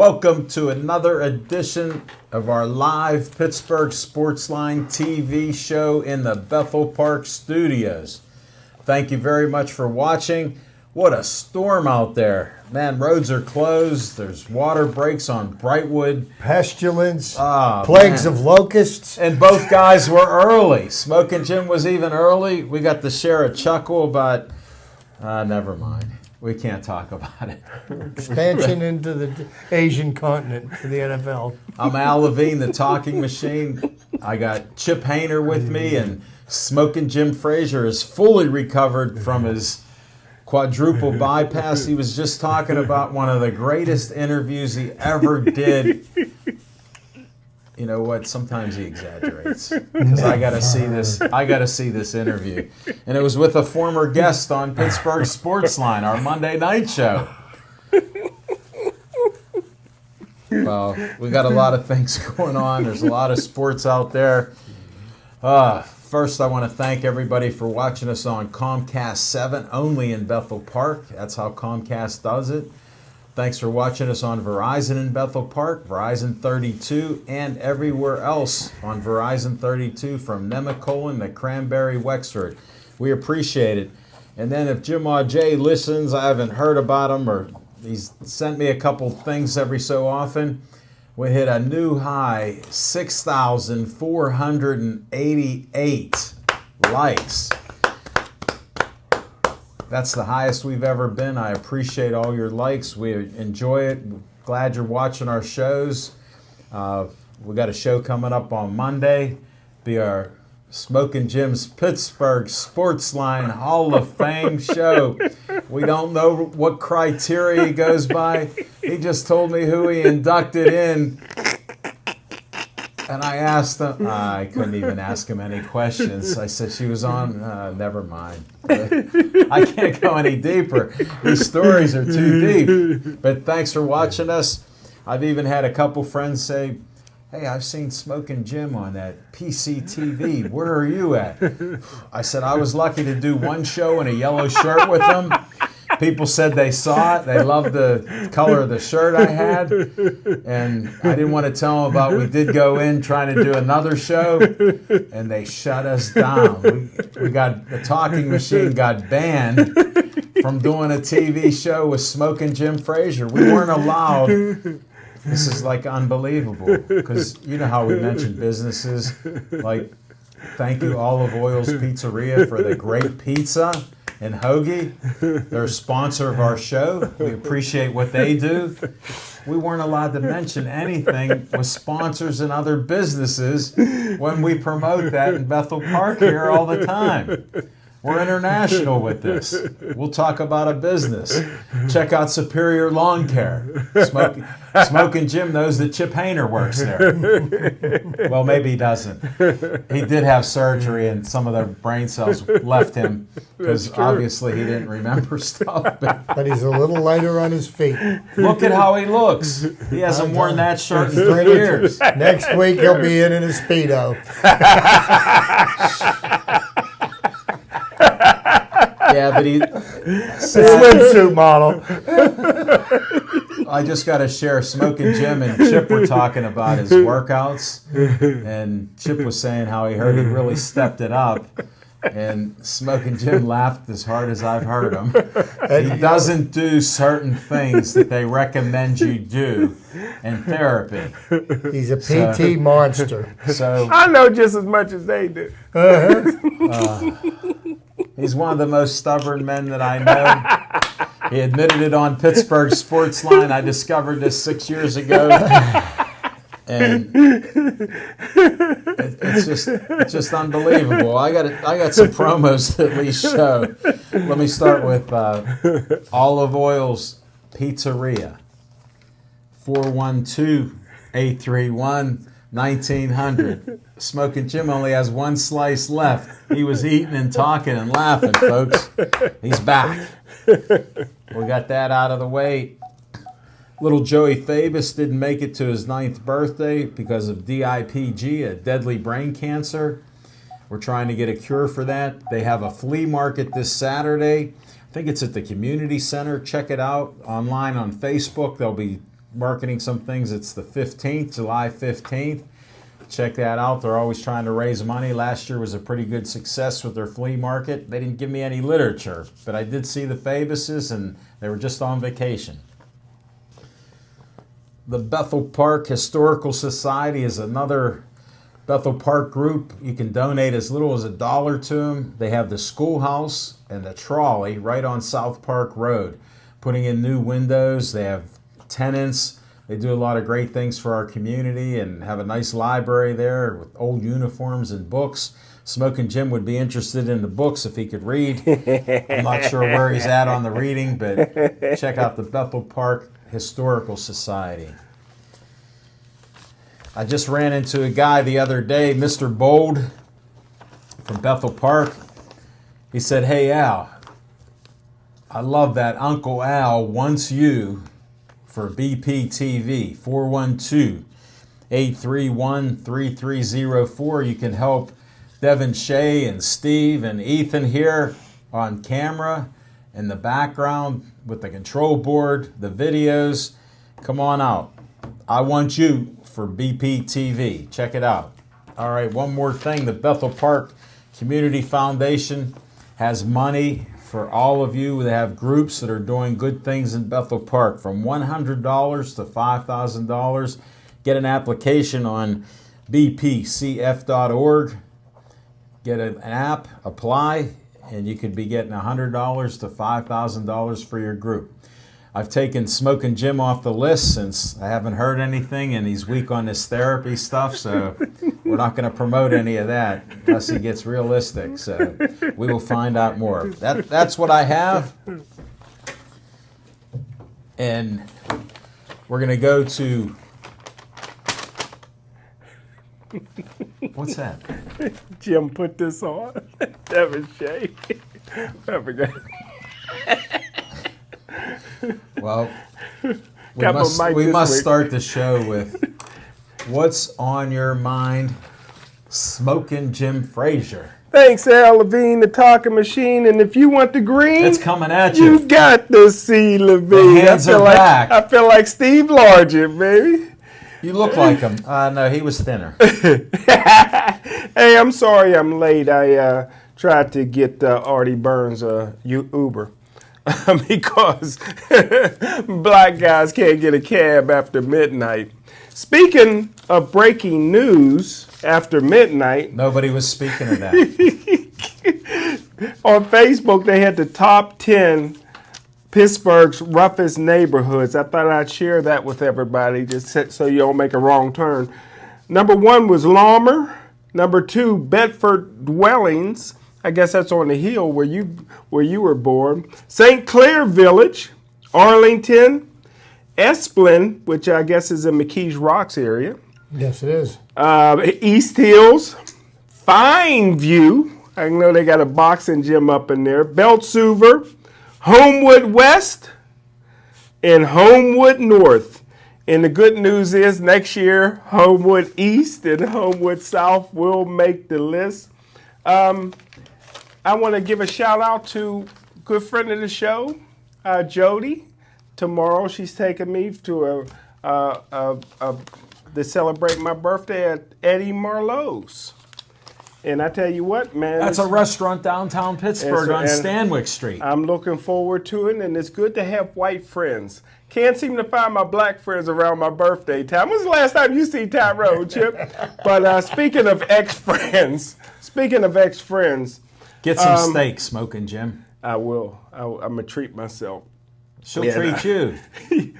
Welcome to another edition of our live Pittsburgh Sportsline TV show in the Bethel Park studios. Thank you very much for watching. What a storm out there. Man, roads are closed. There's water breaks on Brightwood. Pestilence, plagues of locusts. And both guys were early. Smoking Jim was even early. We got to share a chuckle, but never mind. We can't talk about it. Expansion into the Asian continent for the NFL. I'm Al Levine, the talking machine. I got Chip Hayner with me, and Smoking Jim Frazier is fully recovered from his quadruple bypass. He was just talking about one of the greatest interviews he ever did. You know what? Sometimes he exaggerates because I got to see this. I got to see this interview, and it was with a former guest on Pittsburgh Sportsline, our Monday night show. Well, we got a lot of things going on. There's a lot of sports out there. First, I want to thank everybody for watching us on Comcast 7, only in Bethel Park. That's how Comcast does it. Thanks for watching us on Verizon in Bethel Park, Verizon 32, and everywhere else on Verizon 32 from Nemacolin to Cranberry, Wexford. We appreciate it. And then if Jim Audet listens, I haven't heard about him, or he's sent me a couple things every so often. We hit a new high, 6,488 likes. That's the highest we've ever been. I appreciate all your likes. We enjoy it. Glad you're watching our shows. We got a show coming up on Monday. Be our Smoking Jim's Pittsburgh Sportsline Hall of Fame show. We don't know what criteria he goes by. He just told me who he inducted in. And I asked him, I couldn't even ask him any questions. I said, she was on, never mind. I can't go any deeper. These stories are too deep. But thanks for watching us. I've even had a couple friends say, hey, I've seen Smoking Jim on that PCTV. Where are you at? I said, I was lucky to do one show in a yellow shirt with them. People said they saw it. They loved the color of the shirt I had. And I didn't want to tell them about we did go in trying to do another show, and they shut us down. We got, the talking machine got banned from doing a TV show with Smoking Jim Frazier. We weren't allowed. This is like unbelievable, because you know how we mention businesses like thank you Olive Oil's Pizzeria for the great pizza and hoagie. They're a sponsor of our show. We appreciate what they do. We weren't allowed to mention anything with sponsors and other businesses when we promote that in Bethel Park here all the time. We're international with this. We'll talk about a business. Check out Superior Lawn Care. Smoking Jim knows that Chip Hayner works there. Well, maybe he doesn't. He did have surgery, and some of the brain cells left him because obviously he didn't remember stuff. But he's a little lighter on his feet. Look at how he looks. He hasn't worn that shirt in 3 years. Next week he'll be in a Speedo. Yeah, but swimsuit model. I just got to share. Smoking Jim and Chip were talking about his workouts, and Chip was saying how he heard he really stepped it up, and Smoking Jim laughed as hard as I've heard him. He doesn't do certain things that they recommend you do in therapy. He's a PT monster. So I know just as much as they do. He's one of the most stubborn men that I know. He admitted it on Pittsburgh Sportsline. I discovered this 6 years ago. And it's just unbelievable. I got some promos to at least show. Let me start with Olive Oil's Pizzeria. 412-831-1900. Smoking Jim only has one slice left. He was eating and talking and laughing, folks. He's back. We got that out of the way. Little Joey Fabus didn't make it to his 9th birthday because of DIPG, a deadly brain cancer. We're trying to get a cure for that. They have a flea market this Saturday. I think it's at the community center. Check it out online on Facebook. There'll be marketing some things. It's the 15th, July 15th. Check that out. They're always trying to raise money. Last year was a pretty good success with their flea market. They didn't give me any literature, but I did see the Fabuses, and they were just on vacation. The Bethel Park Historical Society is another Bethel Park group. You can donate as little as $1 to them. They have the schoolhouse and the trolley right on South Park Road, putting in new windows. They have tenants. They do a lot of great things for our community and have a nice library there with old uniforms and books. Smoking Jim would be interested in the books if he could read. I'm not sure where he's at on the reading, but check out the Bethel Park Historical Society. I just ran into a guy the other day, Mr. Bold from Bethel Park. He said, "Hey, Al, I love that Uncle Al wants you for BPTV, 412-831-3304. You can help Devin Shea and Steve and Ethan here on camera in the background with the control board, the videos. Come on out. I want you for BPTV. Check it out." All right, one more thing. The Bethel Park Community Foundation has money for all of you. They have groups that are doing good things in Bethel Park, from $100 to $5,000. Get an application on bpcf.org. Get an app, apply, and you could be getting $100 to $5,000 for your group. I've taken Smoking Jim off the list since I haven't heard anything, and he's weak on this therapy stuff, so we're not going to promote any of that unless he gets realistic. So we will find out more. That's what I have. And we're going to go to... What's that? Jim put this on. Devin Shea. I forgot. Well, we must start the show with what's on your mind, Smoking Jim Frazier. Thanks, Al Levine, the talking machine. And if you want the green, it's coming at you. You got the C, Levine. The hands are back. I feel like Steve Largent, baby. You look like him. No, he was thinner. Hey, I'm sorry I'm late. I tried to get Artie Burns Uber. Because black guys can't get a cab after midnight. Speaking of breaking news after midnight. Nobody was speaking of that. On Facebook, they had the top 10 Pittsburgh's roughest neighborhoods. I thought I'd share that with everybody just so you don't make a wrong turn. Number 1 was Lawmer. Number 2, Bedford Dwellings. I guess that's on the hill where you were born. St. Clair Village, Arlington, Esplin, which I guess is in McKees Rocks area. Yes, it is. East Hills, Fine View. I know they got a boxing gym up in there. Beltsuver, Homewood West, and Homewood North. And the good news is next year, Homewood East and Homewood South will make the list. I want to give a shout out to a good friend of the show, Jody. Tomorrow she's taking me to to celebrate my birthday at Eddie Marlowe's. And I tell you what, man. That's a restaurant downtown Pittsburgh on Stanwyck Street. I'm looking forward to it, and it's good to have white friends. Can't seem to find my black friends around my birthday time. When's the last time you see Tyrone, Chip? But speaking of ex-friends, get some steak, Smoking Jim. I will. I'm going to treat myself. She'll treat you.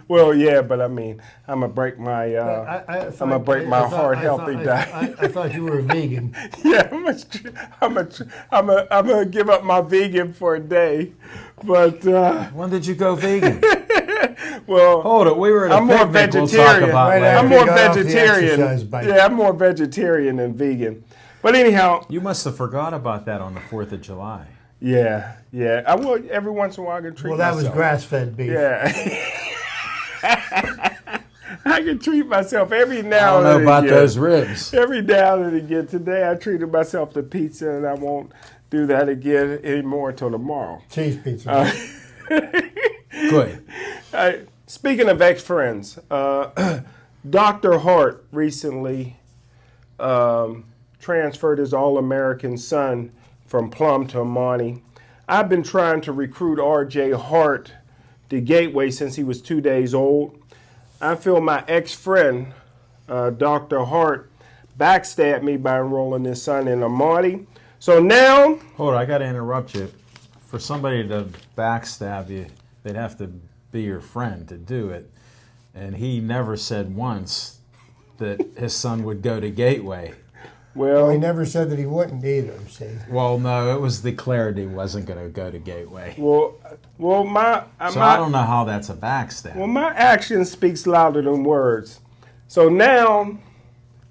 Well, yeah, but I mean, I'm going to break my heart-healthy diet. I thought you were a vegan. Yeah, I'm gonna give up my vegan for a day. But when did you go vegan? Well, hold it. We were at a picnic. We'll talk about that. I'm more vegetarian. Yeah, I'm more vegetarian than vegan. But anyhow, you must have forgot about that on the 4th of July. Yeah. I will every once in a while. I can treat myself. Well, that was grass-fed beef. Yeah. I can treat myself every now and again. I don't know about those ribs. Every now and again. Today I treated myself to pizza, and I won't do that again anymore until tomorrow. Cheese pizza. Good. Speaking of ex-friends, Dr. Hart recently transferred his All-American son from Plum to Amani. I've been trying to recruit R.J. Hart to Gateway since he was 2 days old. I feel my ex-friend, Dr. Hart, backstabbed me by enrolling his son in Amani. So now... Hold on, I got to interrupt you. For somebody to backstab you, they'd have to be your friend to do it. And he never said once that his son would go to Gateway. Well, he never said that he wouldn't either, see. Well, no, it was declared he wasn't going to go to Gateway. Well, I don't know how that's a backstab. Well, my action speaks louder than words. So now,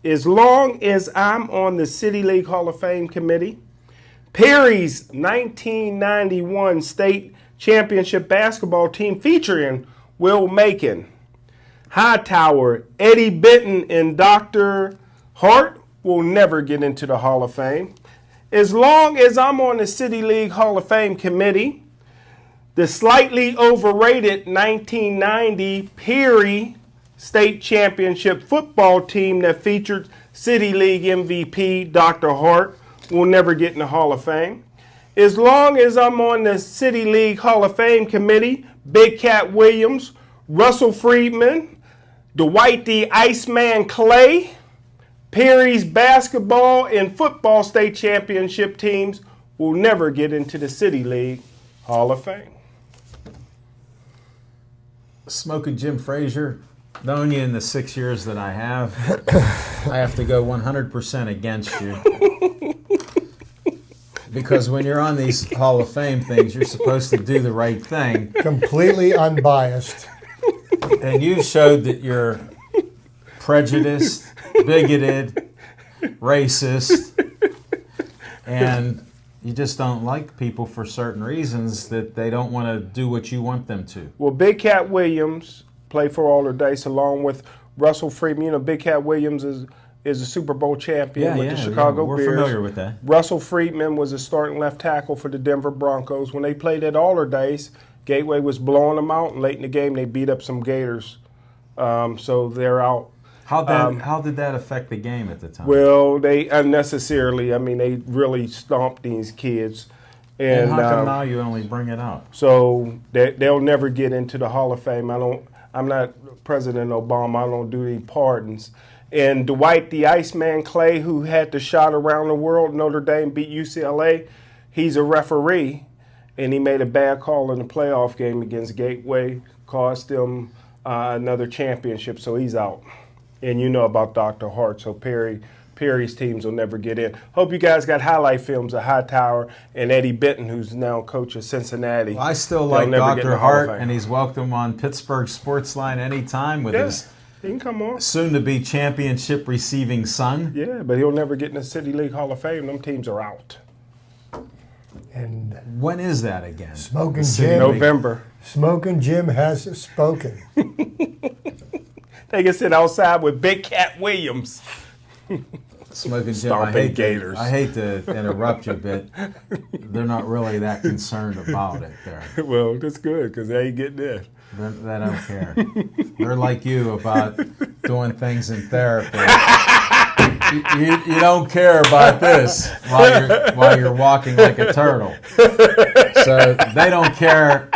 as long as I'm on the City League Hall of Fame committee, Perry's 1991 state championship basketball team featuring Will Macon, Hightower, Eddie Benton, and Dr. Hart will never get into the Hall of Fame. As long as I'm on the City League Hall of Fame committee, the slightly overrated 1990 Perry State Championship football team that featured City League MVP Dr. Hart will never get in the Hall of Fame. As long as I'm on the City League Hall of Fame committee, Big Cat Williams, Russell Friedman, Dwight the Iceman Clay, Perry's basketball and football state championship teams will never get into the City League Hall of Fame. Smoking Jim Frazier, knowing you in the 6 years that I have to go 100% against you. Because when you're on these Hall of Fame things, you're supposed to do the right thing. Completely unbiased. And you showed that you're prejudiced, bigoted, racist, and you just don't like people for certain reasons that they don't want to do what you want them to. Well, Big Cat Williams played for Alderdice along with Russell Friedman. You know, Big Cat Williams is a Super Bowl champion with the Chicago Bears. We're familiar with that. Russell Friedman was a starting left tackle for the Denver Broncos. When they played at Alderdice, Gateway was blowing them out, and late in the game they beat up some Gators. So they're out. How did that affect the game at the time? Well, they unnecessarily, they really stomped these kids. And how come now you only bring it up? So they'll never get into the Hall of Fame. I'm not President Obama. I don't do any pardons. And Dwight the Iceman Clay, who had the shot around the world, Notre Dame beat UCLA, he's a referee, and he made a bad call in the playoff game against Gateway, cost them another championship, so he's out. And you know about Dr. Hart, so Perry's teams will never get in. Hope you guys got highlight films of Hightower and Eddie Benton, who's now coach of Cincinnati. Well, I still like Dr. Hart, and he's welcome on Pittsburgh Sportsline anytime with his he can come on. soon-to-be championship receiving son. Yeah, but he'll never get in the City League Hall of Fame. Them teams are out. And when is that again? Smoking Jim. November. Smoking Jim has spoken. They can sit outside with Big Cat Williams. Smoking Jim, Stomping Gators. I hate to interrupt you, but they're not really that concerned about it there. Well, that's good because they ain't getting in. They don't care. They're like you about doing things in therapy. You don't care about this while you're walking like a turtle. So they don't care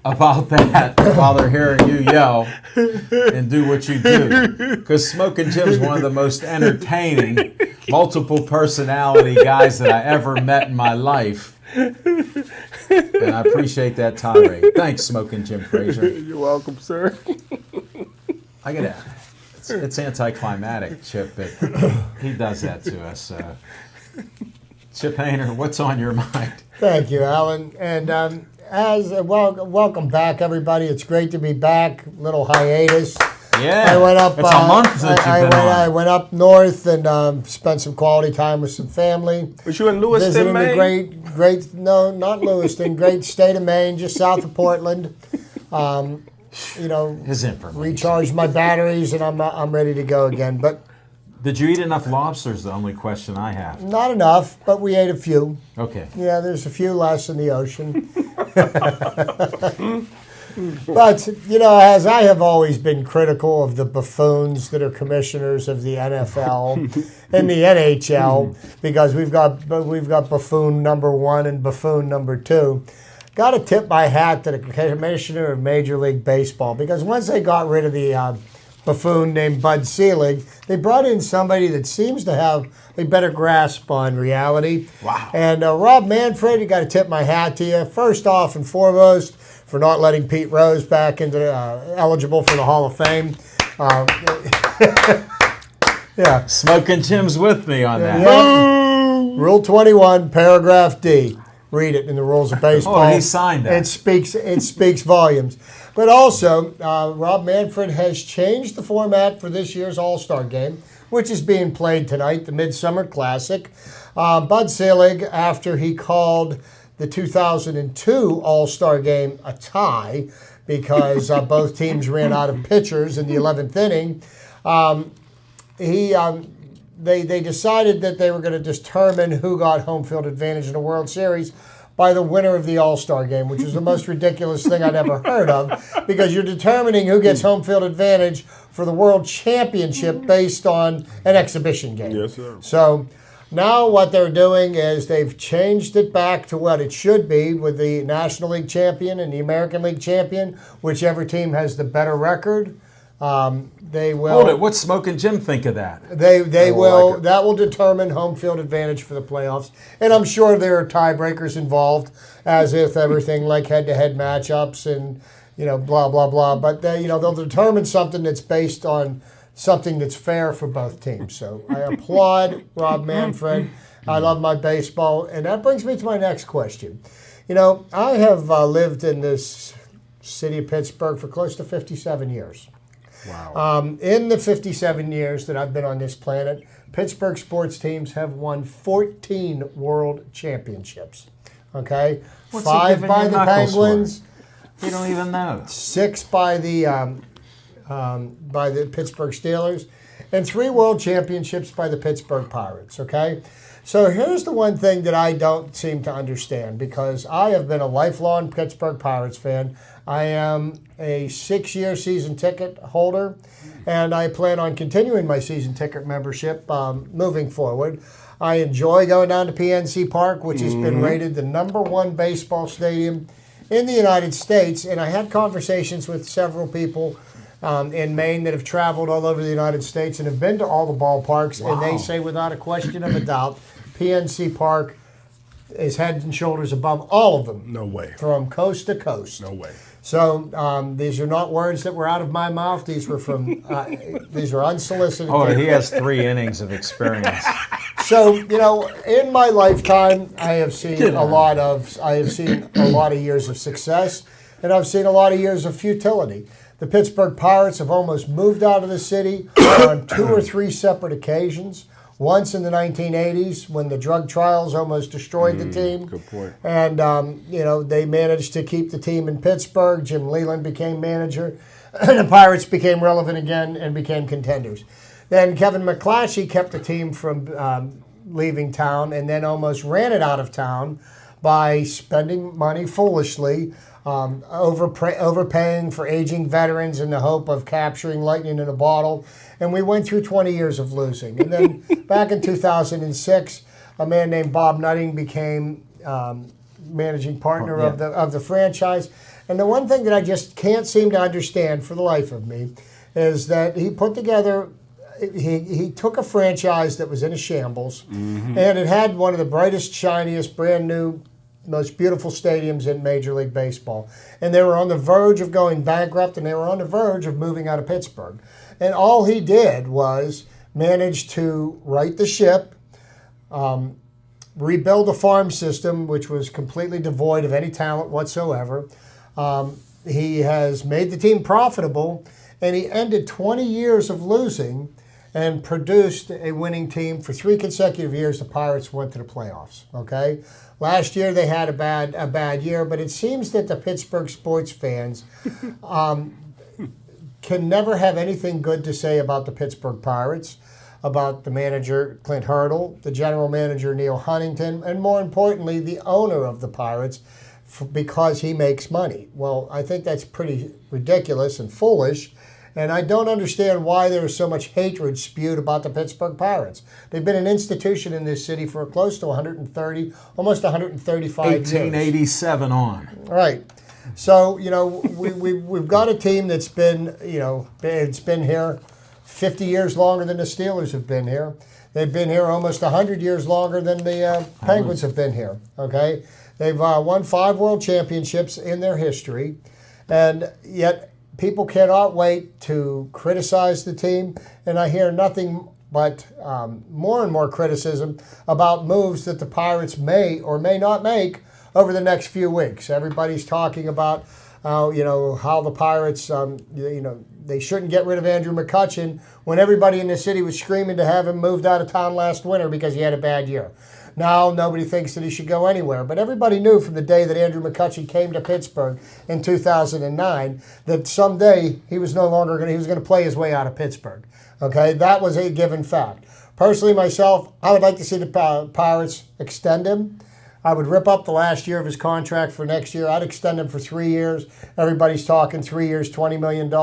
about that while they're hearing you yell and do what you do. Because Smoking Jim's one of the most entertaining, multiple personality guys that I ever met in my life. And I appreciate that tirade. Thanks, Smoking Jim Frazier. You're welcome, sir. It's anticlimactic, Chip, but he does that to us. Chip Hayner, what's on your mind? Thank you, Alan. And welcome back, everybody. It's great to be back. Little hiatus. Yeah, I went up. It's a month since you've been on. I went up north and spent some quality time with some family. Was you in Lewiston, visiting Maine? the great, no, not Lewiston, great state of Maine, just south of Portland. His information. Recharged my batteries, and I'm ready to go again. But did you eat enough lobsters? The only question I have. not enough, but we ate a few. Okay. Yeah, there's a few less in the ocean. But, as I have always been critical of the buffoons that are commissioners of the NFL and the NHL, because we've got buffoon number 1 and buffoon number 2, got to tip my hat to the commissioner of Major League Baseball, because once they got rid of the buffoon named Bud Selig, they brought in somebody that seems to have a better grasp on reality. Wow. And Rob Manfred, you got to tip my hat to you. First off and foremost, for not letting Pete Rose back into eligible for the Hall of Fame. Yeah. Smoking Jim's with me on that. Yeah. Rule 21, paragraph D. Read it in the rules of baseball. Oh, he signed that. It speaks volumes. But also, Rob Manfred has changed the format for this year's All-Star Game, which is being played tonight, the Midsummer Classic. Bud Selig, after he called the 2002 All-Star Game a tie because both teams ran out of pitchers in the 11th inning, they decided that they were going to determine who got home field advantage in the World Series by the winner of the All-Star Game, which is the most ridiculous thing I'd ever heard of, because you're determining who gets home field advantage for the World Championship based on an exhibition game. Yes, sir. So now what they're doing is they've changed it back to what it should be, with the National League champion and the American League champion, whichever team has the better record. They will. Hold it. What's Smoking Jim think of that? They will. Like that will determine home field advantage for the playoffs, and I'm sure there are tiebreakers involved, as if everything like head-to-head matchups and blah blah blah. But they'll determine something that's based on something that's fair for both teams. So I applaud Rob Manfred. I love my baseball, and that brings me to my next question. I have lived in this city of Pittsburgh for close to 57 years. Wow. In the 57 years that I've been on this planet, Pittsburgh sports teams have won 14 world championships. Okay? What's he 5 giving by you the knuckles Penguins, You don't even know. 6 by the Pittsburgh Steelers, and 3 world championships by the Pittsburgh Pirates. Okay? So here's the one thing that I don't seem to understand, because I have been a lifelong Pittsburgh Pirates fan. I am a 6-year season ticket holder, and I plan on continuing my season ticket membership moving forward. I enjoy going down to PNC Park, which has been rated the #1 baseball stadium in the United States, and I had conversations with several people in Maine that have traveled all over the United States and have been to all the ballparks, and they say without a question of a doubt, PNC Park is head and shoulders above all of them. No way. From coast to coast. No way. So these are not words that were out of my mouth. These were from these are unsolicited. Oh, he has 3 innings of experience. So in my lifetime, I have seen a lot of years of success, and I've seen a lot of years of futility. The Pittsburgh Pirates have almost moved out of the city on 2 or 3 separate occasions. Once in the 1980s, when the drug trials almost destroyed the team. Good point. And, they managed to keep the team in Pittsburgh. Jim Leland became manager. The Pirates became relevant again and became contenders. Then Kevin McClatchy kept the team from leaving town, and then almost ran it out of town by spending money foolishly, overpaying for aging veterans in the hope of capturing lightning in a bottle. And we went through 20 years of losing. And then back in 2006, a man named Bob Nutting became managing partner of the franchise. And the one thing that I just can't seem to understand for the life of me is that he put together, he took a franchise that was in a shambles, and it had one of the brightest, shiniest, brand new, most beautiful stadiums in Major League Baseball. And they were on the verge of going bankrupt, and they were on the verge of moving out of Pittsburgh. And all he did was manage to right the ship, rebuild the farm system, which was completely devoid of any talent whatsoever. He has made the team profitable, and he ended 20 years of losing and produced a winning team for 3 consecutive years. The Pirates went to the playoffs. Okay, last year they had a bad year, but it seems that the Pittsburgh sports fans can never have anything good to say about the Pittsburgh Pirates, about the manager Clint Hurdle, the general manager Neil Huntington, and more importantly, the owner of the Pirates, because he makes money. Well, I think that's pretty ridiculous and foolish. And I don't understand why there is so much hatred spewed about the Pittsburgh Pirates. They've been an institution in this city for close to 130, almost 135 years. 1887 on. Right. So, we've got a team that's been, it's been here 50 years longer than the Steelers have been here. They've been here almost 100 years longer than the Penguins have been here, okay? They've won 5 world championships in their history, and yet people cannot wait to criticize the team, and I hear nothing but more and more criticism about moves that the Pirates may or may not make over the next few weeks. Everybody's talking about, how the Pirates, they shouldn't get rid of Andrew McCutchen when everybody in the city was screaming to have him moved out of town last winter because he had a bad year. Now nobody thinks that he should go anywhere, but everybody knew from the day that Andrew McCutchen came to Pittsburgh in 2009 that someday he was going to play his way out of Pittsburgh. Okay, that was a given fact. Personally, myself, I would like to see the Pirates extend him. I would rip up the last year of his contract for next year. I'd extend him for 3 years. Everybody's talking 3 years, $20 million.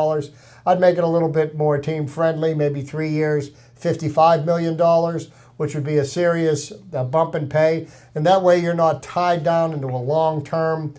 I'd make it a little bit more team-friendly, maybe 3 years, $55 million, which would be a serious bump in pay. And that way you're not tied down into a long-term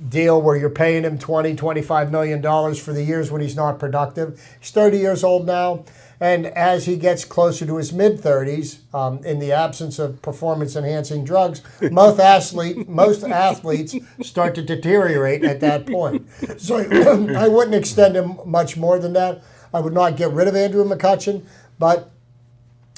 deal where you're paying him $20, $25 million for the years when he's not productive. He's 30 years old now. And as he gets closer to his mid-30s, in the absence of performance-enhancing drugs, most athletes start to deteriorate at that point. So I wouldn't extend him much more than that. I would not get rid of Andrew McCutchen, but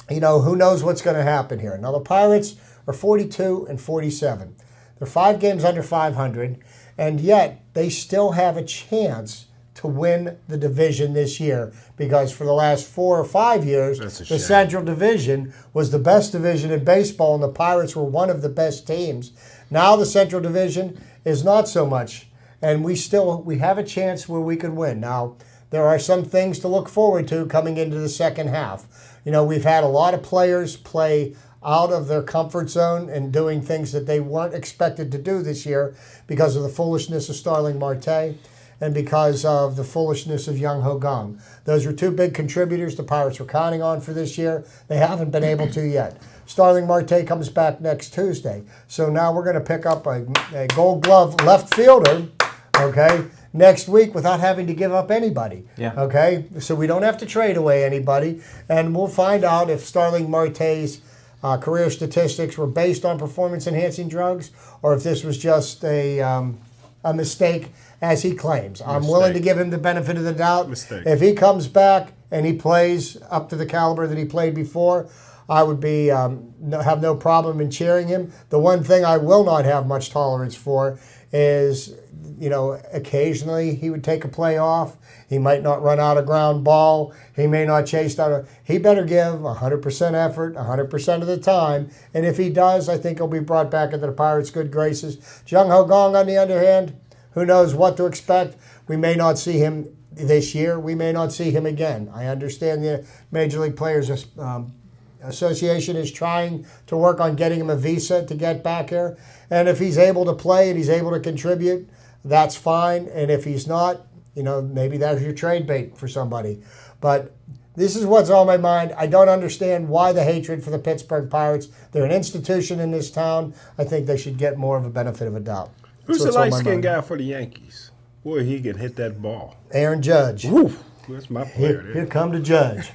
who knows what's going to happen here. Now, the Pirates are 42 and 47. They're 5 games under 500, and yet they still have a chance to win the division this year, because for the last 4 or 5 years, the Central Division was the best division in baseball, and the Pirates were one of the best teams. Now the Central Division is not so much, and we have a chance where we could win. Now, there are some things to look forward to coming into the second half. We've had a lot of players play out of their comfort zone and doing things that they weren't expected to do this year because of the foolishness of Starling Marte and because of the foolishness of Young Ho Gong. Those were 2 big contributors the Pirates were counting on for this year. They haven't been able to yet. Starling Marte comes back next Tuesday. So now we're going to pick up a Gold Glove left fielder, okay, next week without having to give up anybody. Yeah. Okay? So we don't have to trade away anybody. And we'll find out if Starling Marte's career statistics were based on performance-enhancing drugs or if this was just a mistake, as he claims. I'm willing to give him the benefit of the doubt. If he comes back and he plays up to the caliber that he played before, I would be have no problem in cheering him. The one thing I will not have much tolerance for is, occasionally he would take a play off. He might not run out a ground ball. He may not chase down he better give 100% effort 100% of the time. And if he does, I think he'll be brought back into the Pirates' good graces. Jung Ho Gong, on the other hand, who knows what to expect. We may not see him this year. We may not see him again. I understand the Major League Players Association is trying to work on getting him a visa to get back here. And if he's able to play and he's able to contribute, that's fine. And if he's not, maybe that's your trade bait for somebody. But this is what's on my mind. I don't understand why the hatred for the Pittsburgh Pirates. They're an institution in this town. I think they should get more of a benefit of a doubt. Who's the light-skinned guy for the Yankees? Boy, he can hit that ball. Aaron Judge. Oof, that's my player. Here come the Judge.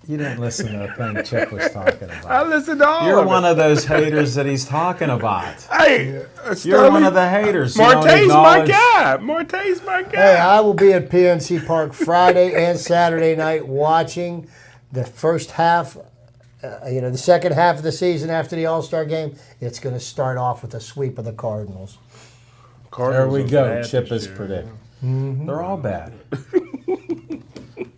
You didn't listen to the thing Chip was talking about. I listened to all You're of one it. of those haters that he's talking about. Hey, You're one of the haters. Marte's my guy. Marte's my guy. Hey, I will be at PNC Park Friday and Saturday night watching the first half. The second half of the season after the All-Star game. It's going to start off with a sweep of the Cardinals. There we go. Chip is predicting. Mm-hmm. They're all bad.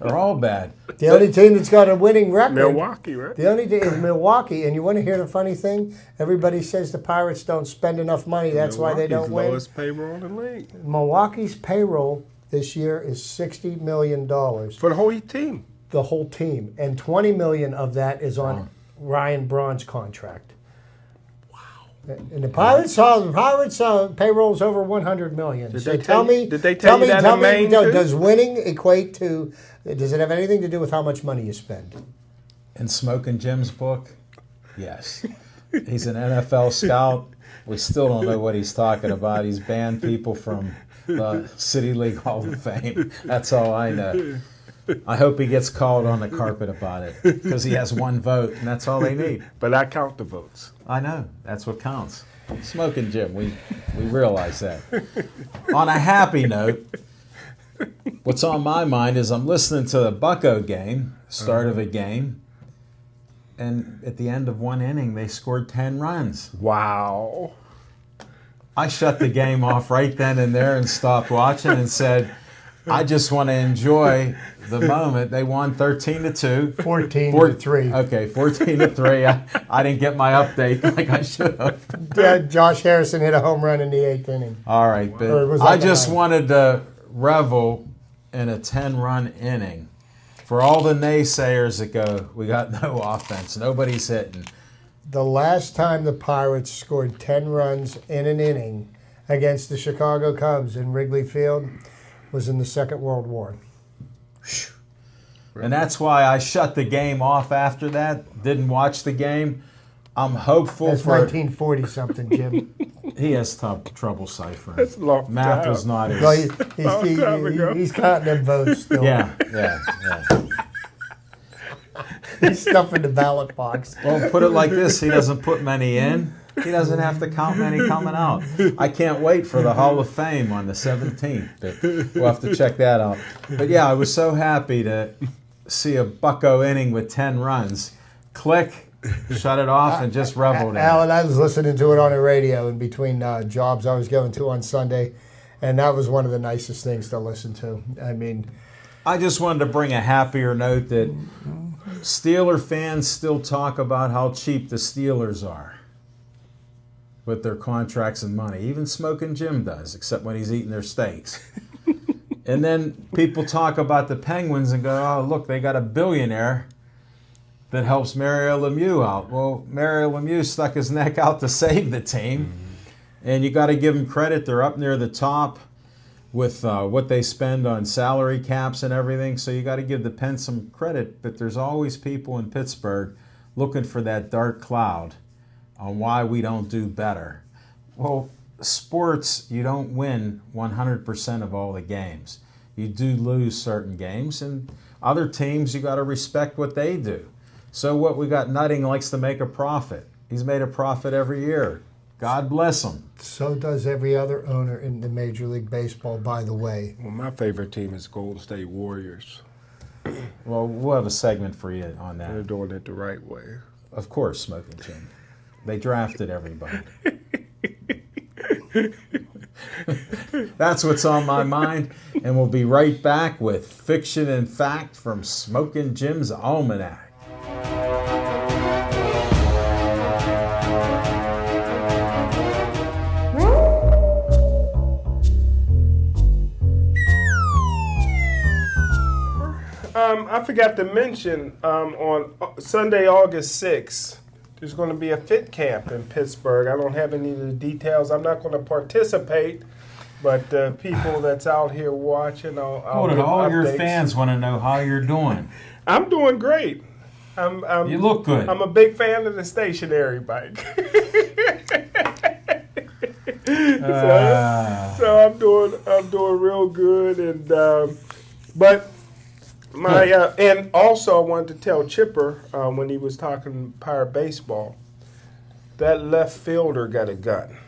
They're all bad. The only team that's got a winning record. Milwaukee, right? The only team is Milwaukee. And you want to hear the funny thing? Everybody says the Pirates don't spend enough money. That's why they don't win. Lowest payroll in the league. Milwaukee's payroll this year is $60 million. For the whole team. The whole team. And $20 million of that is on Ryan Braun's contract. Wow. And the Pirates payroll's over $100 million. Did So they tell me, did they tell you that in Maine, too? does winning equate to? Does it have anything to do with how much money you spend? In Smoking Jim's book, yes. He's an NFL scout. We still don't know what he's talking about. He's banned people from the City League Hall of Fame. That's all I know. I hope he gets called on the carpet about it because he has one vote, and that's all they need. But I count the votes. I know. That's what counts. Smoking Jim, we realize that. On a happy note, what's on my mind is I'm listening to the Bucco game, start of a game, and at the end of one inning, they scored 10 runs. Wow. I shut the game off right then and there and stopped watching and said, I just want to enjoy the moment. They won 13-2. 14-3. Okay, 14-3. I didn't get my update like I should have. Yeah, Josh Harrison hit a home run in the 8th inning. All right, but I just wanted to revel in a 10-run inning. For all the naysayers that go, we got no offense, nobody's hitting. The last time the Pirates scored 10 runs in an inning against the Chicago Cubs in Wrigley Field was in the Second World War. And that's why I shut the game off after that, didn't watch the game. I'm hopeful That's for... 1940-something, Jim. He has trouble ciphering. That's a long Math time. was not his... Well, he's counting them votes still. Yeah. He's stuffing the ballot box. Well, put it like this. He doesn't put many in. He doesn't have to count many coming out. I can't wait for the Hall of Fame on the 17th. But we'll have to check that out. But yeah, I was so happy to see a Bucco inning with 10 runs. Click, shut it off, and just reveled in it. Alan, I was listening to it on the radio in between jobs I was going to on Sunday, and that was one of the nicest things to listen to. I mean, I just wanted to bring a happier note that Steeler fans still talk about how cheap the Steelers are with their contracts and money. Even Smoking Jim does, except when he's eating their steaks. And then people talk about the Penguins and go, oh, look, they got a billionaire that helps Mario Lemieux out. Well, Mario Lemieux stuck his neck out to save the team. And you got to give them credit. They're up near the top with what they spend on salary caps and everything. So you got to give the Pens some credit. But there's always people in Pittsburgh looking for that dark cloud on why we don't do better. Well, sports, you don't win 100% of all the games. You do lose certain games, and other teams, you got to respect what they do. So what we got, Nutting likes to make a profit. He's made a profit every year. God bless him. so does every other owner in the Major League Baseball, by the way. Well, my favorite team is Golden State Warriors. Well, we'll have a segment for you on They're that. doing it the right way. Of course, Smoking Jim. They drafted everybody. That's what's on my mind, and we'll be right back with Fiction and Fact from Smoking Jim's Almanac. I forgot to mention on Sunday, August 6th, there's going to be a fit camp in Pittsburgh. I don't have any of the details. I'm not going to participate, but people that's out here watching, I'll give All your updates. fans want to know how you're doing. I'm doing great. You look good. I'm a big fan of the stationary bike. So I'm doing real good, and but my and also I wanted to tell Chipper when he was talking Pirate baseball, that left fielder got a gun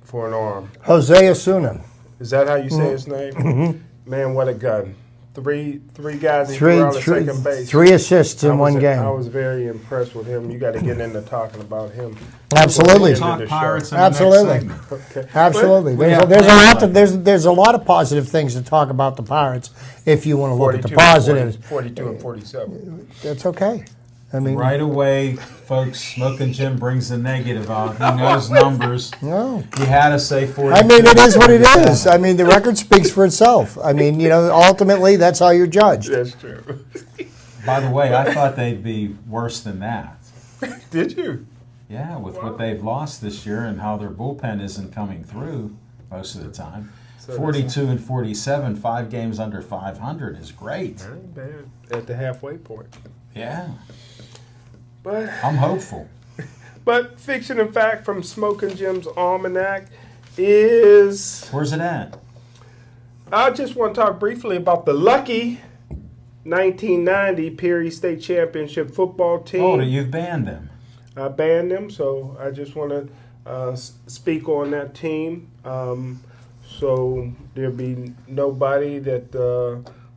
for an arm. Jose Osuna. Is that how you say his name? Mm-hmm. Man, what a gun! Three guys he threw out at second base. 3 assists in one game. I was very impressed with him. You got to get into talking about him. Absolutely. Talk Pirates in Absolutely. the next segment. Okay. Absolutely. There's a lot of positive things to talk about the Pirates if you want to look at the positives. 42 and 47. That's okay. I mean, Right away, folks, Smoking Jim brings the negative out. He knows numbers. no. He had to say 40. I mean, it is what it is. I mean, the record speaks for itself. I mean, ultimately, that's how you're judged. That's true. By the way, I thought they'd be worse than that. Did you? Yeah, with what they've lost this year and how their bullpen isn't coming through most of the time. So 42-47, 5 games under 500 is great. That ain't bad at the halfway point. Yeah. But I'm hopeful. But Fiction and Fact from Smoking Jim's Almanac is... Where's it at? I just want to talk briefly about the lucky 1990 Perry State Championship football team. Oh, you've banned them. I banned them, so I just want to speak on that team. So there'll be nobody that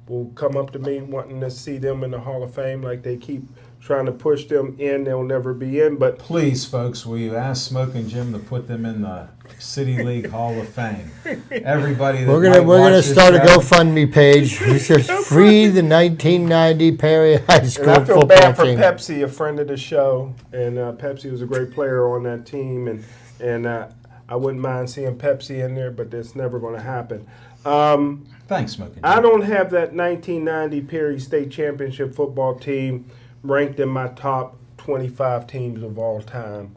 will come up to me wanting to see them in the Hall of Fame like they keep trying to push them in. They'll never be in. But please, folks, will you ask Smoking Jim to put them in the City League Hall of Fame? Everybody that we're gonna start a GoFundMe page. It says free the 1990 Perry High School and I feel football bad for team. Pepsi, a friend of the show, and Pepsi was a great player on that team, and I wouldn't mind seeing Pepsi in there, but that's never going to happen. Thanks, Smoking Jim. I don't have that 1990 Perry State Championship football team ranked in my top 25 teams of all time.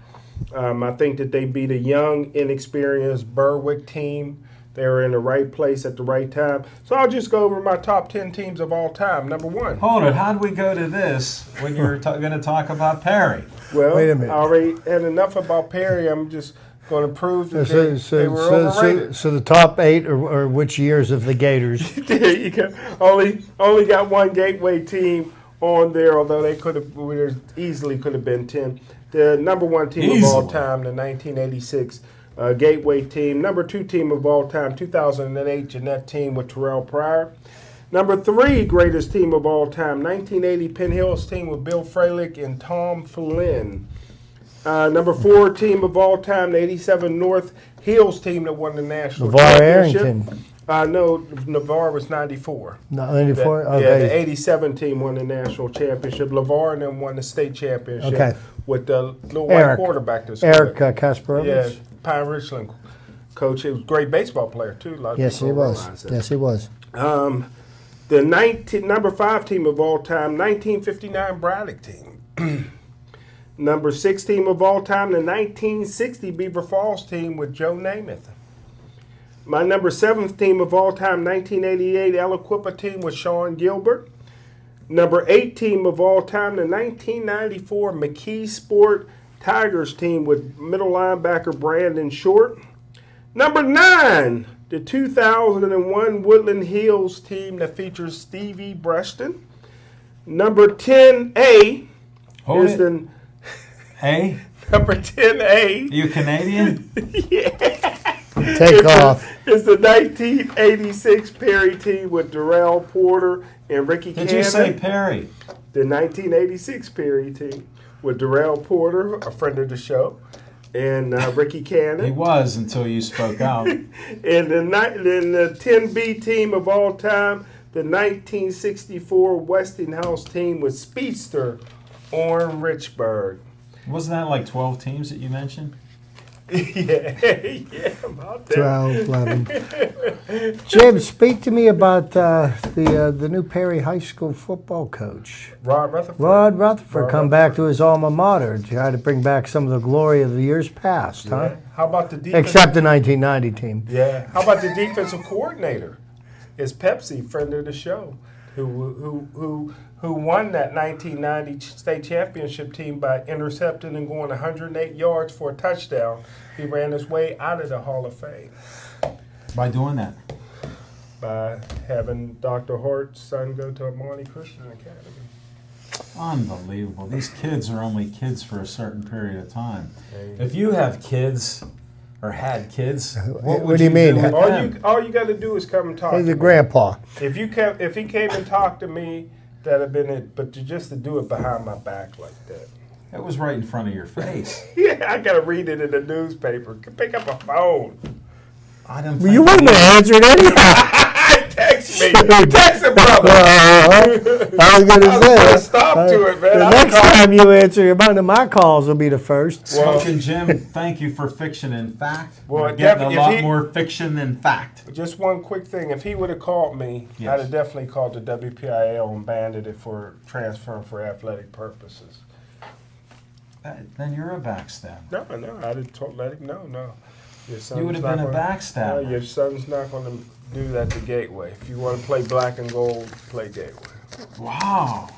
I think that they beat a young, inexperienced Berwick team. They were in the right place at the right time. So I'll just go over my top 10 teams of all time. Number 1. Hold it. How'd we go to this when you're going to talk about Perry? Well, wait a minute. I already had enough about Perry. I'm just going to prove that they were overrated. So the top 8 are which years of the Gators? There you go. Only got one Gateway team on there, although they easily could have been 10. The number 1 team of all time, the 1986 Gateway team. Number 2 team of all time, 2008 Jeanette team with Terrell Pryor. Number 3 greatest team of all time, 1980 Penn Hills team with Bill Fralick and Tom Flynn. Number 4 team of all time, the 87 North Hills team that won the national championship. Arrington. No, Navarre was 94. 94? Okay. Yeah, the 87 team won the national championship. LeVar and them won the state championship with the little white quarterback. Eric Kasparovich. Yeah, Pine Richland coach. He was a great baseball player, too. Yes, he was. Yes, he was. The number 5 team of all time, 1959 Braddock team. Number 6 team of all time, the 1960 Beaver Falls team with Joe Namath. My number 7th team of all time, 1988 Aliquippa team with Sean Gilbert. Number 8 team of all time, the 1994 McKee Sport Tigers team with middle linebacker Brandon Short. Number 9, the 2001 Woodland Hills team that features Stevie Breston. Number 10A is the... A? Number 10A. You Canadian? Yeah. Take off. It's the 1986 Perry team with Darrell Porter and Ricky Cannon. Did you say Perry? The 1986 Perry team with Darrell Porter, a friend of the show, and Ricky Cannon. He was until you spoke out. And the 10B team of all time, the 1964 Westinghouse team with Speedster Orrin Richburg. Wasn't that like 12 teams that you mentioned? Yeah, about that. 12, 11. Jim, speak to me about the new Perry High School football coach. Rod Rutherford. Rod Rutherford come back to his alma mater to try to bring back some of the glory of the years past, huh? Yeah. How about the defense? Except the 1990 team. Yeah. How about the defensive coordinator? It's Pepsi, friend of the show, who won that 1990 state championship team by intercepting and going 108 yards for a touchdown. He ran his way out of the Hall of Fame. By doing that? By having Dr. Hart's son go to Monty Christian Academy. Unbelievable. These kids are only kids for a certain period of time. If you have kids or had kids, what do you mean? All you got to do is come and talk. He's a grandpa. If he came and talked to me, that'd have been it. But just to do it behind my back like that. It was right in front of your face. Yeah, I got to read it in the newspaper. Pick up a phone. I don't. Well, you wouldn't have answered anyhow. Text me. Text it, brother. I was going to say. Put a stop to it, man. The next time you answer, one of my calls will be the first. Smoking Jim, thank you for fiction and fact. Well, We're getting a lot more fiction than fact. Just one quick thing. If he would have called me, I'd have definitely called the WPIL and banded it for transferring for athletic purposes. Then you're a backstabber. No, I didn't let him know. No. Your son's You would have not been a gonna- backstabber. No, your son's not going to do that to Gateway. If you want to play black and gold, play Gateway. Wow.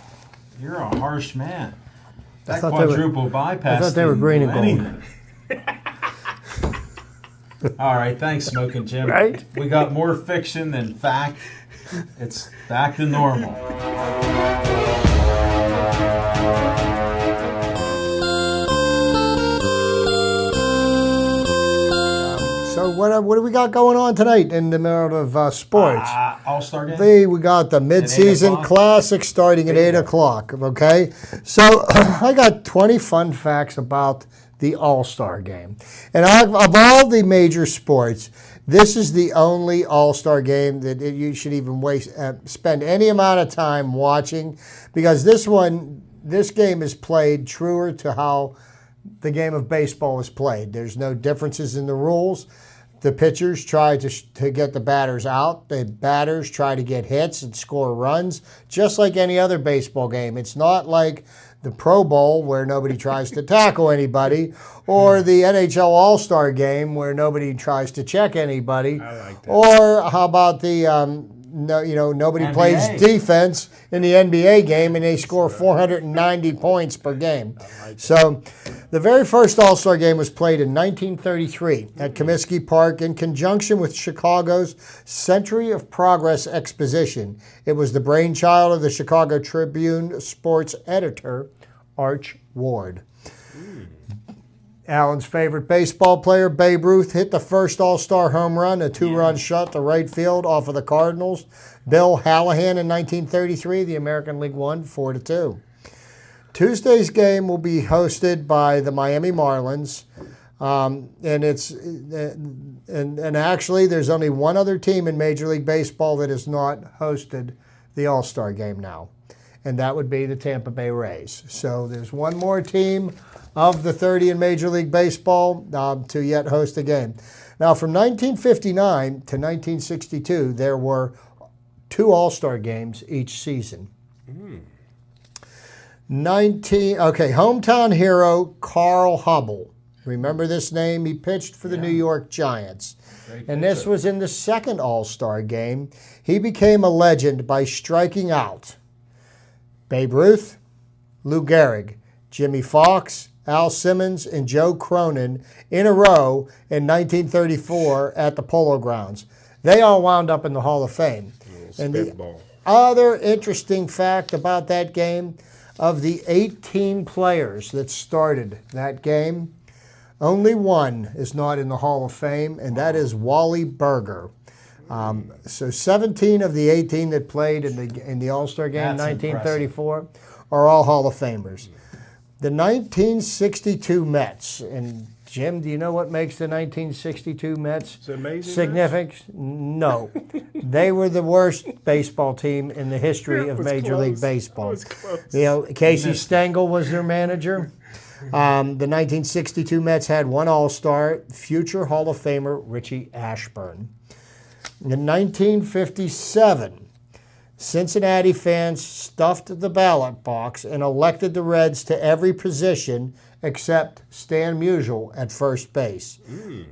You're a harsh man. That thought they were- quadruple bypass. I thought they were didn't green do and gold. anything. All right, thanks, Smoking Jim. Right? We got more fiction than fact. It's back to normal. So what do we got going on tonight in the middle of sports? All-Star game? We got the mid-season o'clock? classic starting at 8 o'clock, okay? So I got 20 fun facts about the All-Star game. And of all the major sports, this is the only All-Star game that you should even spend any amount of time watching, because this game is played truer to how the game of baseball is played. There's no differences in the rules. The pitchers try to get the batters out. The batters try to get hits and score runs, just like any other baseball game. It's not like the Pro Bowl where nobody tries to tackle anybody, or the NHL All-Star game where nobody tries to check anybody. I like that. Or how about the nobody NBA. plays defense in the NBA game and they score 490 points per game. So the very first All-Star game was played in 1933 at Comiskey Park in conjunction with Chicago's Century of Progress Exposition. It was the brainchild of the Chicago Tribune sports editor, Arch Ward. Allen's favorite baseball player, Babe Ruth, hit the first All-Star home run, a two-run shot to right field off of the Cardinals. Bill Hallahan in 1933, the American League won 4-2. Tuesday's game will be hosted by the Miami Marlins, and actually there's only one other team in Major League Baseball that has not hosted the All-Star game now, and that would be the Tampa Bay Rays. So there's one more team of the 30 in Major League Baseball to yet host a game. Now, from 1959 to 1962, there were 2 All-Star games each season. Hometown hero Carl Hubble. Remember this name? He pitched for the New York Giants. And this was in the second All-Star game. He became a legend by striking out Babe Ruth, Lou Gehrig, Jimmy Fox, Al Simmons, and Joe Cronin in a row in 1934 at the Polo Grounds. They all wound up in the Hall of Fame. And the other interesting fact about that game, of the 18 players that started that game, only one is not in the Hall of Fame, and that is Wally Berger. So 17 of the 18 that played in the All-Star game in 1934 are all Hall of Famers. The 1962 Mets, and Jim, do you know what makes the 1962 Mets significant? No. They were the worst baseball team in the history of Major League Baseball. Casey Stengel was their manager. The 1962 Mets had one All-Star, future Hall of Famer Richie Ashburn. In 1957, Cincinnati fans stuffed the ballot box and elected the Reds to every position except Stan Musial at first base.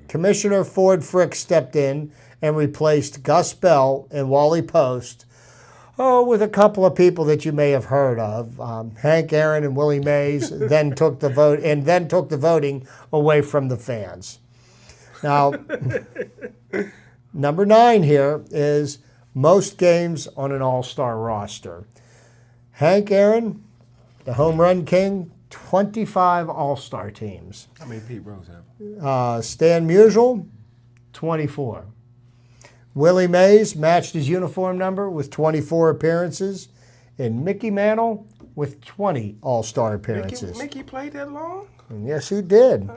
Commissioner Ford Frick stepped in and replaced Gus Bell and Wally Post, with a couple of people that you may have heard of. Hank Aaron and Willie Mays then took the voting away from the fans. Now, number 9 here is most games on an All-Star roster. Hank Aaron, the home run king, 25 All-Star teams. How many Pete Rose have? Stan Musial, 24. Willie Mays matched his uniform number with 24 appearances, and Mickey Mantle with 20 All-Star appearances. Mickey played that long? And yes, he did.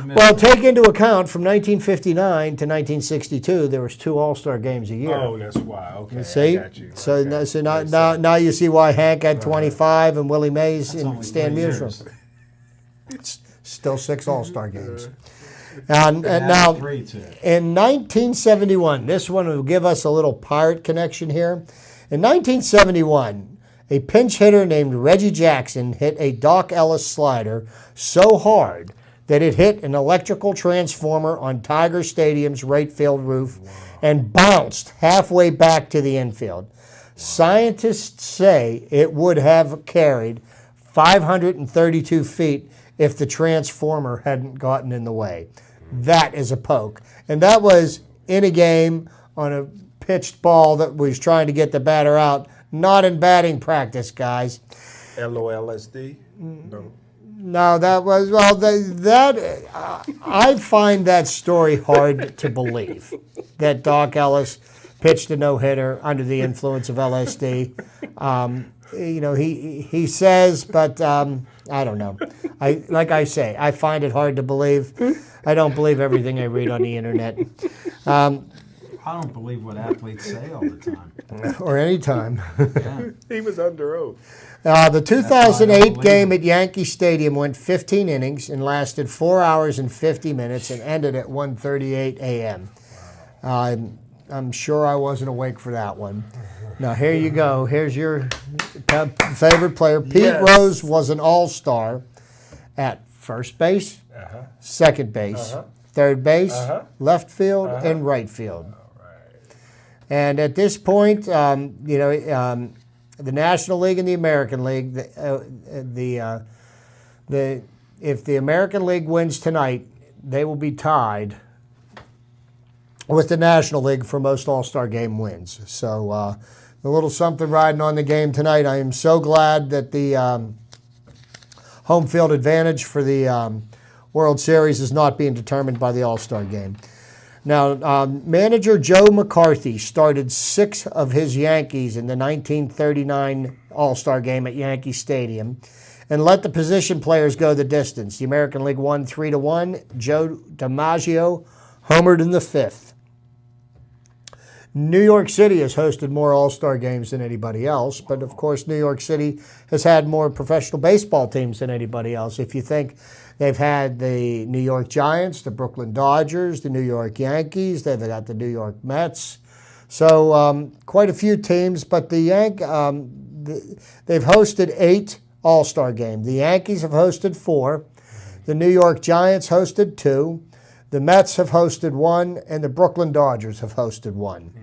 Well, take into account from 1959 to 1962, there was 2 All-Star games a year. Oh, that's why. Okay, You see? I got you. So, Okay. now you see why Hank had 25 and Willie Mays and Stan Musial. It's still 6 All-Star games. And now, in 1971, this one will give us a little pirate connection here. In 1971, A pinch hitter named Reggie Jackson hit a Doc Ellis slider so hard that it hit an electrical transformer on Tiger Stadium's right field roof and bounced halfway back to the infield. Scientists say it would have carried 532 feet if the transformer hadn't gotten in the way. That is a poke. And that was in a game on a pitched ball that was trying to get the batter out, not in batting practice, guys. LOLSD? No. No, that was, well, I find that story hard to believe, that Doc Ellis pitched a no-hitter under the influence of LSD. He says, but I don't know. Like I say, I find it hard to believe. I don't believe everything I read on the internet. I don't believe what athletes say all the time. Or any time. Yeah. He was under oath. The 2008 game at Yankee Stadium went 15 innings and lasted 4 hours and 50 minutes and ended at 1:38 a.m. I'm sure I wasn't awake for that one. Now, here you go. Here's your favorite player. Pete Rose was an all-star at first base, second base, third base, left field, and right field. And at this point, the National League and the American League, if the American League wins tonight, they will be tied with the National League for most All-Star Game wins. So a little something riding on the game tonight. I am so glad that the home field advantage for the World Series is not being determined by the All-Star Game. Now, manager Joe McCarthy started 6 of his Yankees in the 1939 All-Star Game at Yankee Stadium and let the position players go the distance. The American League won 3-1. Joe DiMaggio homered in the 5th. New York City has hosted more All-Star games than anybody else, but of course New York City has had more professional baseball teams than anybody else. If you think they've had the New York Giants, the Brooklyn Dodgers, the New York Yankees, they've got the New York Mets. So quite a few teams, but they've hosted 8 All-Star games. The Yankees have hosted 4. The New York Giants hosted 2. The Mets have hosted 1, and the Brooklyn Dodgers have hosted 1.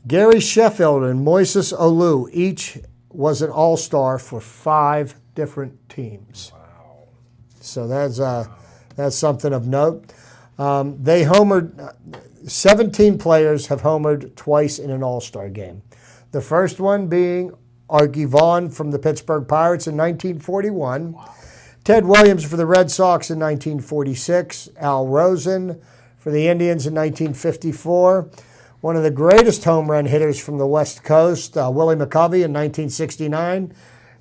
Gary Sheffield and Moises Alou each was an all-star for 5 different teams. Wow. So that's something of note. They homered, 17 players have homered twice in an all-star game. The first one being Archie Vaughan from the Pittsburgh Pirates in 1941. Wow. Ted Williams for the Red Sox in 1946. Al Rosen for the Indians in 1954. One of the greatest home run hitters from the West Coast, Willie McCovey in 1969.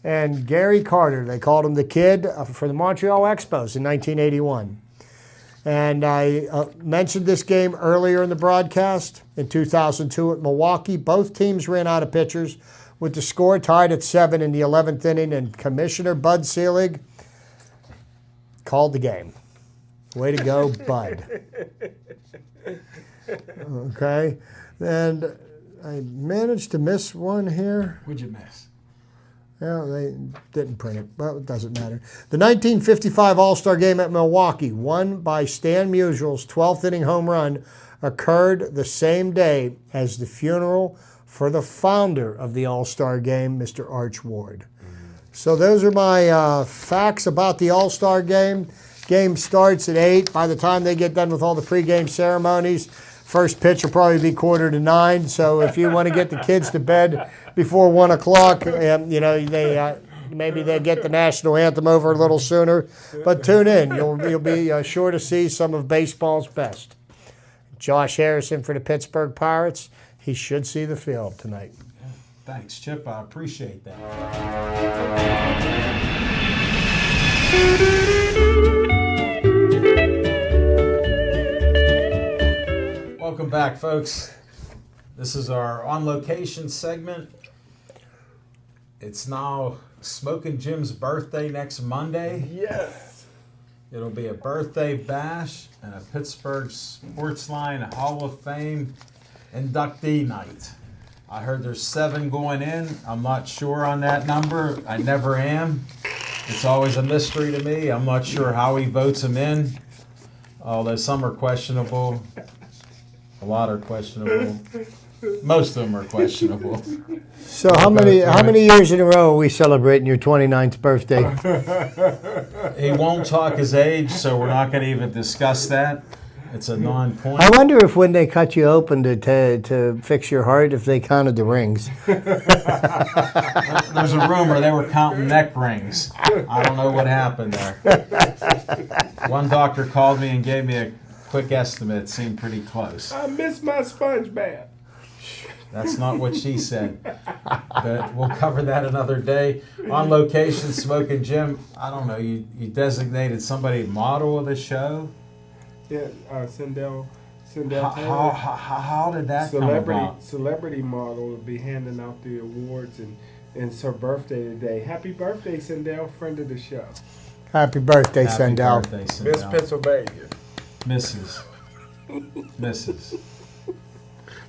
And Gary Carter, they called him the Kid, for the Montreal Expos in 1981. And I mentioned this game earlier in the broadcast. In 2002 at Milwaukee, both teams ran out of pitchers with the score tied at 7 in the 11th inning, and Commissioner Bud Selig called the game. Way to go, Bud. Okay. And I managed to miss one here. What'd you miss? Well, they didn't print it, but it doesn't matter. The 1955 All-Star Game at Milwaukee, won by Stan Musial's 12th inning home run, occurred the same day as the funeral for the founder of the All-Star Game, Mr. Arch Ward. So those are my facts about the All-Star Game. Game starts at 8. By the time they get done with all the pregame ceremonies, first pitch will probably be 8:45. So if you want to get the kids to bed before 1 o'clock, maybe they get the national anthem over a little sooner. But tune in. You'll be sure to see some of baseball's best. Josh Harrison for the Pittsburgh Pirates. He should see the field tonight. Thanks, Chip. I appreciate that. Welcome back, folks. This is our On Location segment. It's now Smokin' Jim's birthday next Monday. Yes. It'll be a birthday bash and a Pittsburgh Sportsline Hall of Fame inductee night. I heard there's 7 going in. I'm not sure on that number. I never am. It's always a mystery to me. I'm not sure how he votes them in, although some are questionable. A lot are questionable. Most of them are questionable. So how many years in a row are we celebrating your 29th birthday? He won't talk his age, so we're not going to even discuss that. It's a non-point. I wonder if when they cut you open to fix your heart, if they counted the rings. There's a rumor they were counting neck rings. I don't know what happened there. One doctor called me and gave me a quick estimate. It seemed pretty close. I miss my sponge bath. That's not what she said. But we'll cover that another day. On location, Smoking Jim, I don't know, you designated somebody model of the show? Yeah, Sindel How did that come about? Celebrity model will be handing out the awards, and it's her birthday today. Happy birthday, Sindel, friend of the show. Happy birthday, Happy Sandel. birthday, Sindel. Miss Pennsylvania. Mrs.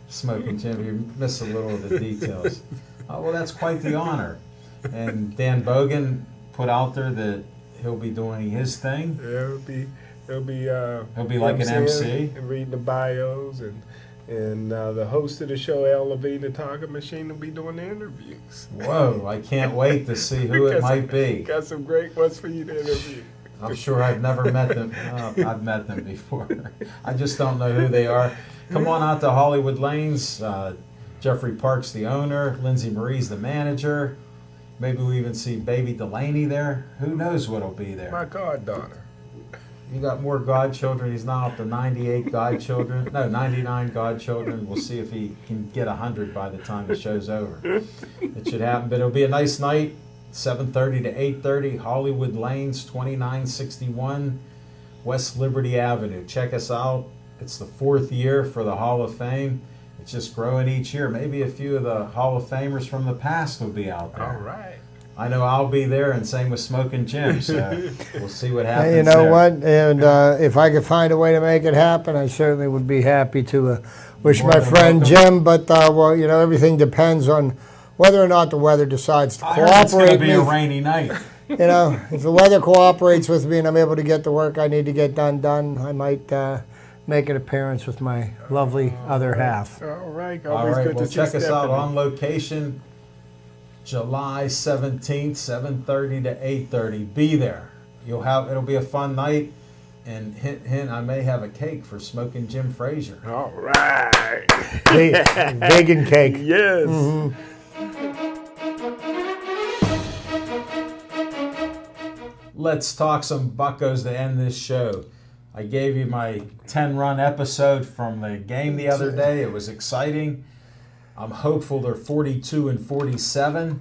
Smoking Jim, you miss a little of the details. Oh, well, that's quite the honor. And Dan Bogan put out there that he'll be doing his thing. Yeah, he'll be like an MC and reading the bios, and the host of the show, Al Levine, the Talking Machine, will be doing the interviews. Whoa! I can't wait to see who it might be. Got some great ones for you to interview. I'm sure I've never met them. I've met them before. I just don't know who they are. Come on out to Hollywood Lanes. Jeffrey Park's the owner. Lindsay Marie's the manager. Maybe we even see Baby Delaney there. Who knows what'll be there? My goddaughter. You got more godchildren. He's now up to 98 godchildren. No, 99 godchildren. We'll see if he can get 100 by the time the show's over. It should happen. But it'll be a nice night. 7:30 to 8:30. Hollywood Lanes, 2961 West Liberty Avenue. Check us out. It's the 4th year for the Hall of Fame. It's just growing each year. Maybe a few of the Hall of Famers from the past will be out there. All right. I know I'll be there, and same with Smoking Jim, so we'll see what happens. Hey, you know there. what? And if I could find a way to make it happen, I certainly would be happy to wish More my than friend welcome. Jim. But well, you know, everything depends on whether or not the weather decides to I heard it's going cooperate. to be a rainy night. You know, if the weather cooperates with me and I'm able to get the work I need to get done, I might make an appearance with my lovely other half. All right. All Always right, good well, to see check us out Stephanie. on location, July 17th, 7:30 to 8:30. Be there. It'll be a fun night, and hint, I may have a cake for Smoking Jim Frazier. All right. Vegan cake. Yes. Let's talk some Buccos to end this show. I gave you my 10-run episode from the game the other day. It was exciting. I'm hopeful they're 42 and 47.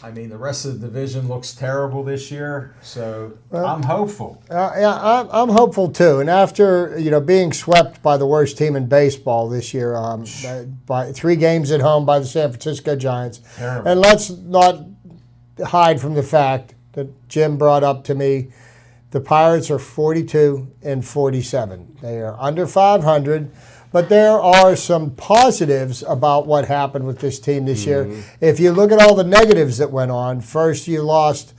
I mean, the rest of the division looks terrible this year, so I'm hopeful. Yeah, I'm hopeful too. And after being swept by the worst team in baseball this year, by 3 games at home by the San Francisco Giants, Terrible. and let's not hide from the fact that Jim brought up to me, the Pirates are 42 and 47. They are under 500. But there are some positives about what happened with this team this year. If you look at all the negatives that went on, first you lost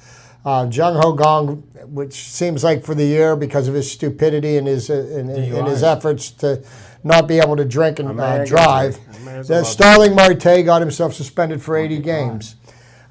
Jung Ho Gong, which seems like for the year because of his stupidity and his efforts to not be able to drink and drive. Starling Marte got himself suspended for 80 games.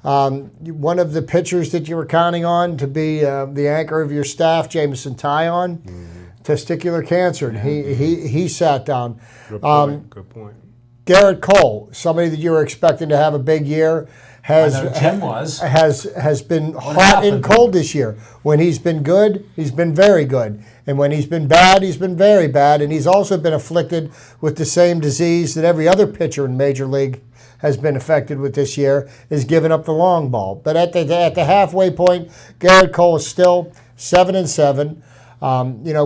One of the pitchers that you were counting on to be the anchor of your staff, Jameson Taillon, testicular cancer. He sat down. Good point. Garrett Cole, somebody that you were expecting to have a big year, has Jim was. has been hot and cold this year. When he's been good, he's been very good. And when he's been bad, he's been very bad. And he's also been afflicted with the same disease that every other pitcher in Major League has been affected with this year, is giving up the long ball. But at the halfway point, Garrett Cole is still 7-7.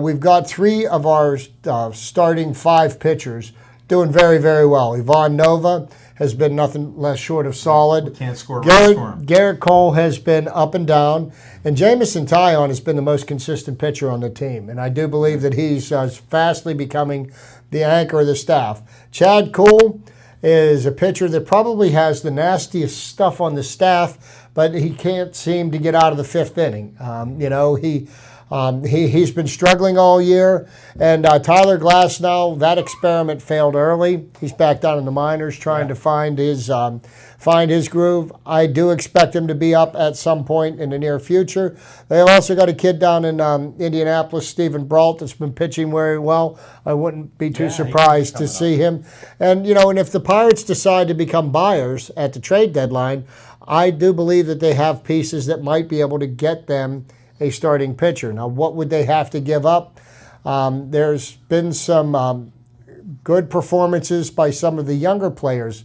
We've got 3 of our starting 5 pitchers doing very, very well. Ivan Nova has been nothing less short of solid. Can't score runs for him. Garrett Cole has been up and down. And Jameson Taillon has been the most consistent pitcher on the team. And I do believe that he's fastly becoming the anchor of the staff. Chad Kuhl is a pitcher that probably has the nastiest stuff on the staff, but he can't seem to get out of the fifth inning. He's been struggling all year, and Tyler Glasnow, that experiment failed early. He's back down in the minors trying to find his groove. I do expect him to be up at some point in the near future. They've also got a kid down in Indianapolis, Stephen Brault, that's been pitching very well. I wouldn't be too surprised to see him. And and if the Pirates decide to become buyers at the trade deadline, I do believe that they have pieces that might be able to get them a starting pitcher. Now, what would they have to give up? There's been some good performances by some of the younger players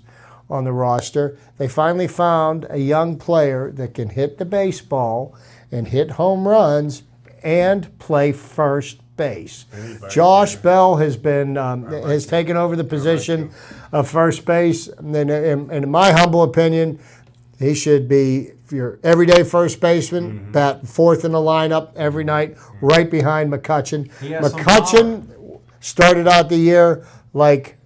on the roster. They finally found a young player that can hit the baseball and hit home runs and play first base. Josh Bell has been has taken over the position of first base, and in my humble opinion, he should be your everyday first baseman, bat fourth in the lineup every night, right behind McCutchen. McCutchen started out the year like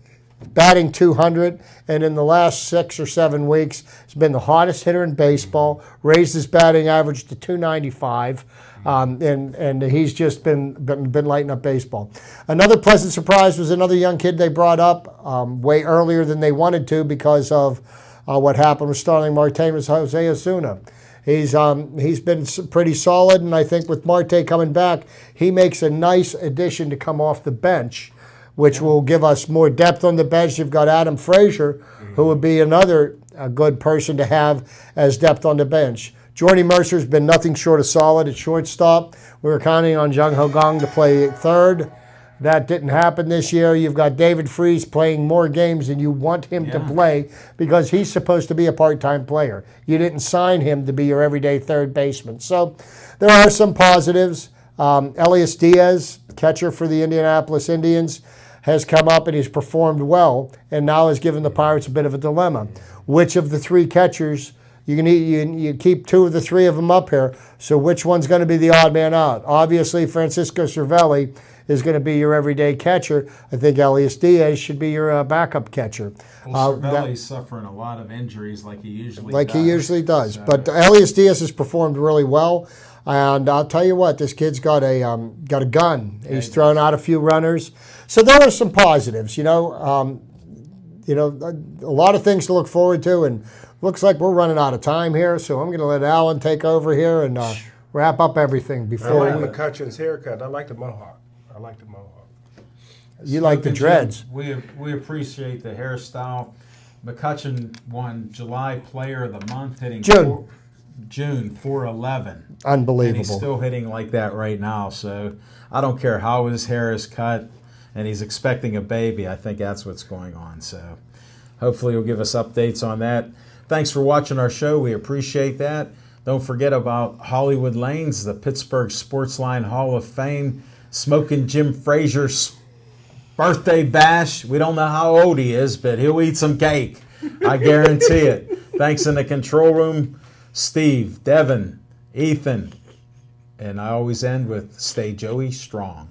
batting 200, and in the last 6 or 7 weeks, has been the hottest hitter in baseball, raised his batting average to 295, and he's just been lighting up baseball. Another pleasant surprise was another young kid they brought up way earlier than they wanted to because of what happened with Starling Marte was Jose Osuna. He's been pretty solid, and I think with Marte coming back, he makes a nice addition to come off the bench, which will give us more depth on the bench. You've got Adam Frazier, who would be another good person to have as depth on the bench. Jordy Mercer's been nothing short of solid at shortstop. We were counting on Jung Ho Gong to play third. That didn't happen this year. You've got David Freese playing more games than you want him to play because he's supposed to be a part-time player. You didn't sign him to be your everyday third baseman. So there are some positives. Elias Diaz, catcher for the Indianapolis Indians, has come up and he's performed well and now has given the Pirates a bit of a dilemma. Which of the three catchers, you keep 2 of the 3 of them up here, so which one's going to be the odd man out? Obviously, Francisco Cervelli is going to be your everyday catcher. I think Elias Diaz should be your backup catcher. Well, Cervelli's suffering a lot of injuries like he usually does. So. But Elias Diaz has performed really well. And I'll tell you what, this kid's got a gun. He's thrown out a few runners. So there are some positives, a lot of things to look forward to, and looks like we're running out of time here, so I'm going to let Alan take over here and wrap up everything before. I like McCutchen's haircut. I like the mohawk. You like the dreads. We appreciate the hairstyle. McCutchen won July Player of the Month, hitting June 411. Unbelievable. And he's still hitting like that right now. So I don't care how his hair is cut, and he's expecting a baby. I think that's what's going on. So hopefully he'll give us updates on that. Thanks for watching our show. We appreciate that. Don't forget about Hollywood Lanes, the Pittsburgh Sportsline Hall of Fame, Smoking Jim Frazier's birthday bash. We don't know how old he is, but he'll eat some cake. I guarantee it. Thanks in the control room, Steve, Devin, Ethan, and I always end with stay Joey strong.